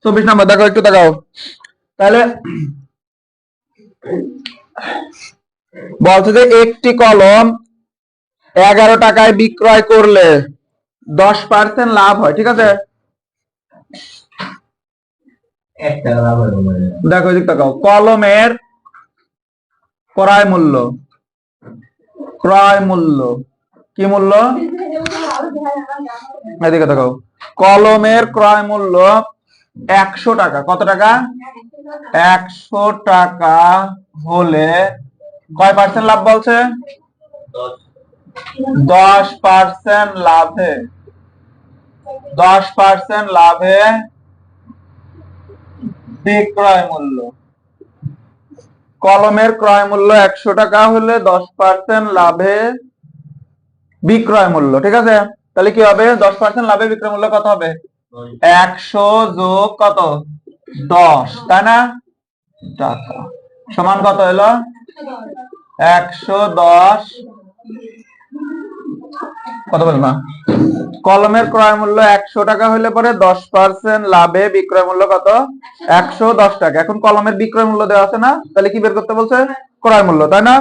24 নম্বর দেখো, একটু দেখাও। তাহলে বলছে যে একটি কলম 11 টাকায় বিক্রয় করলে 10% লাভ হয়, ঠিক আছে? দেখো এদিক তাকাও, কলমের ক্রয় মূল্য, ক্রয় মূল্য কি মূল্য? এদিকে তাকাও, কলমের ক্রয় মূল্য 100 টাকা। কত টাকা? 100 টাকা হলে কয় পার্সেন্ট লাভ বলছে? 10% লাভে, 10% লাভে বিক্রয় মূল্য। কলমের ক্রয় মূল্য 100 টাকা হলে 10% লাভে বিক্রয় মূল্য, ঠিক আছে? তাহলে কি হবে? 10% লাভে বিক্রয় মূল্য কত হবে? 100 যোগ কত? 10, তাই না? টাকা সমান কত হলো? 110। কত বল না? কলমের ক্রয় মূল্য 100 টাকা হলে পরে 10% লাভে বিক্রয় মূল্য কত? 110 টাকা। এখন কলমের বিক্রয় মূল্য দেওয়া আছে না, তাহলে কি বের করতে বলছে? ক্রয় মূল্য, তাই না?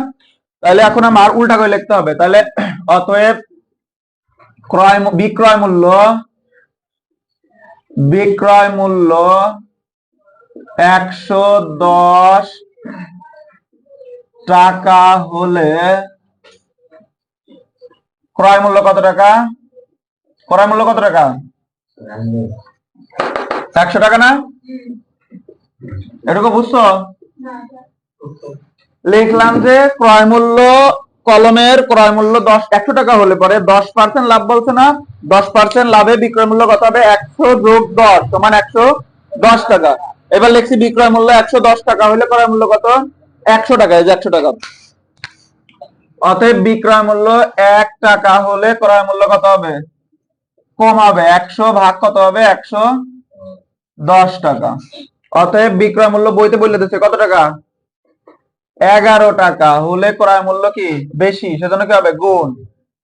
তাহলে এখন আমার উল্টা করে লিখতে হবে। তাহলে অতএব বিক্রয় মূল্য, বিক্রয় মূল্য 110 টাকা হলে ক্রয় মূল্য কত টাকা? ক্রয় মূল্য কত টাকা? 100 টাকা না? এটুকু বুঝছো? লিখলাম যে ক্রয় মূল্য, কলমের ক্রয় মূল্য 100 টাকা হলে পরে 10% লাভ বলছে না, 10% লাভে বিক্রয় মূল্য কত হবে? 100 যোগ 10 সমান 110 টাকা। এবার লিখছি বিক্রয় মূল্য 110 টাকা হলে ক্রয় মূল্য কত? 100 টাকা। এই যে 100 টাকা। অতএব বিক্রয় মূল্য 1 টাকা হলে ক্রয় মূল্য কত হবে? কম হবে। 100 ভাগ কত হবে? 110 টাকা। অতএব বিক্রয় মূল্য বইতে বলে দিচ্ছে কত টাকা? 11 টাকা হলে ক্রয় মূল্য কি বেশি, সেজন্য কি হবে? গুণ।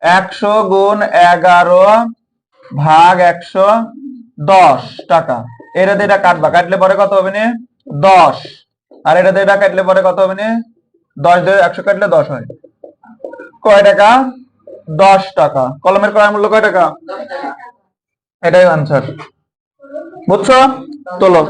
100 গুণ 11 ভাগ 110 টাকা। এটা দিয়ে এটা কাটবা, কাটলে পরে কত হবে? 10। আর এটা দিয়ে এটা কাটলে পরে কত হবে? 10 দিয়ে 100 কাটলে 10 হয়। কয় টাকা? 10 টাকা। কলমের ক্রয় মূল্য কয় টাকা? এটাই আনসার। বুঝছো? তোলো।